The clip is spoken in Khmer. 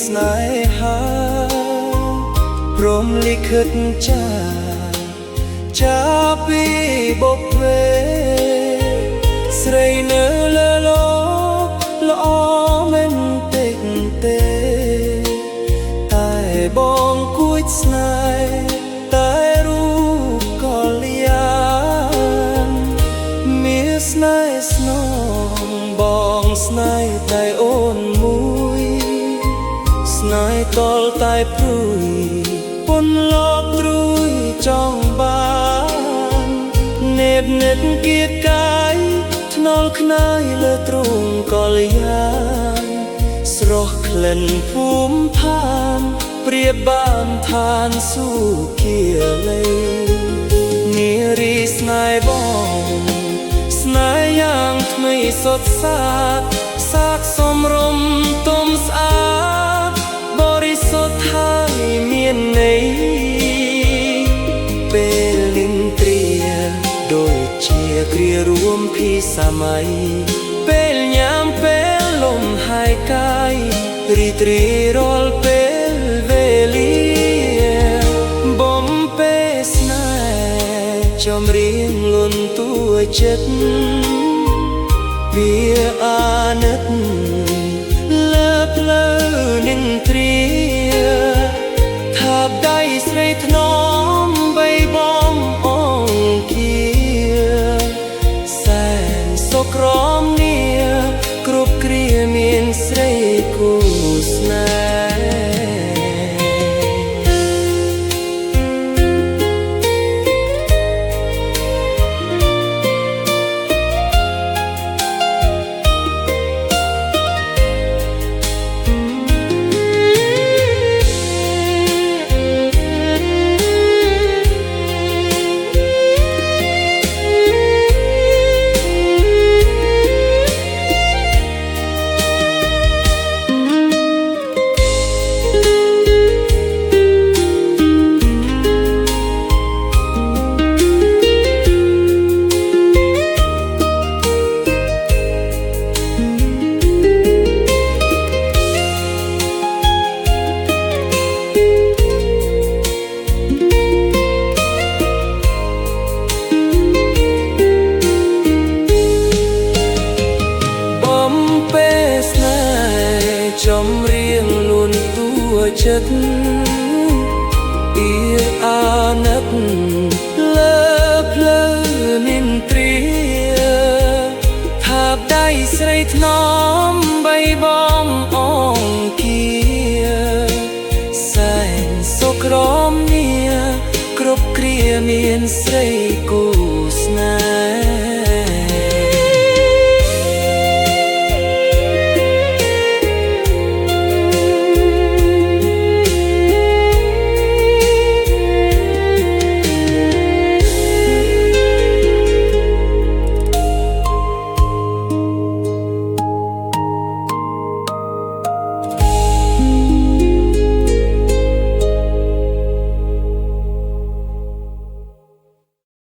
ស្នេហាព្រមលិខិតចាពីបុព្វេស្រីនៅលើលោកល្អមែនតិចទេតែបងគួចស្នេហ៍តែរូបក៏លៀនមានស្នេហ៍ស្នងបងស្នេហ៍តែអូនមួយស្នេហ៍តលតែព្រួយពន់លោកត្រួយចង់បាននេបនិតគៀតកាយថ្នល់ខ្នើយលើទ្រូងកលយានស្រស់ក្លិនភូមិឋានព្រាបបានឋានសុខាលីនារីស្នេហ៍បងស្នេហ៍យ៉ាងថ្មីសត់សាកសំរុំទុំស្អាតបរិសុទ្ធហើយមានន័យពេលលិនត្រៀដូចជាគ្រារួមពីសម័យពេលញ៉ាំពេលលំហាយកាយរីត្រីរាល់ពេលវេលាបំពេលស្នេហ៍ចំរៀងលន់តួចិត្តវាអាណិតលើផ្លូវនឹងត្រៀថាបដៃស្រីថ្នមបីបំអងគាសែនសុខក្រមនាគ្រប់គ្រាមានស្រីគូស្នេហ៍ចំរៀងលួនតួចិត្តអៀអាណិតលើផ្លូវមានត្រៀថាបដៃស្រីថ្នមបីបំអងគាសែនសុខក្រមនាគ្រប់គ្រាមានស្រី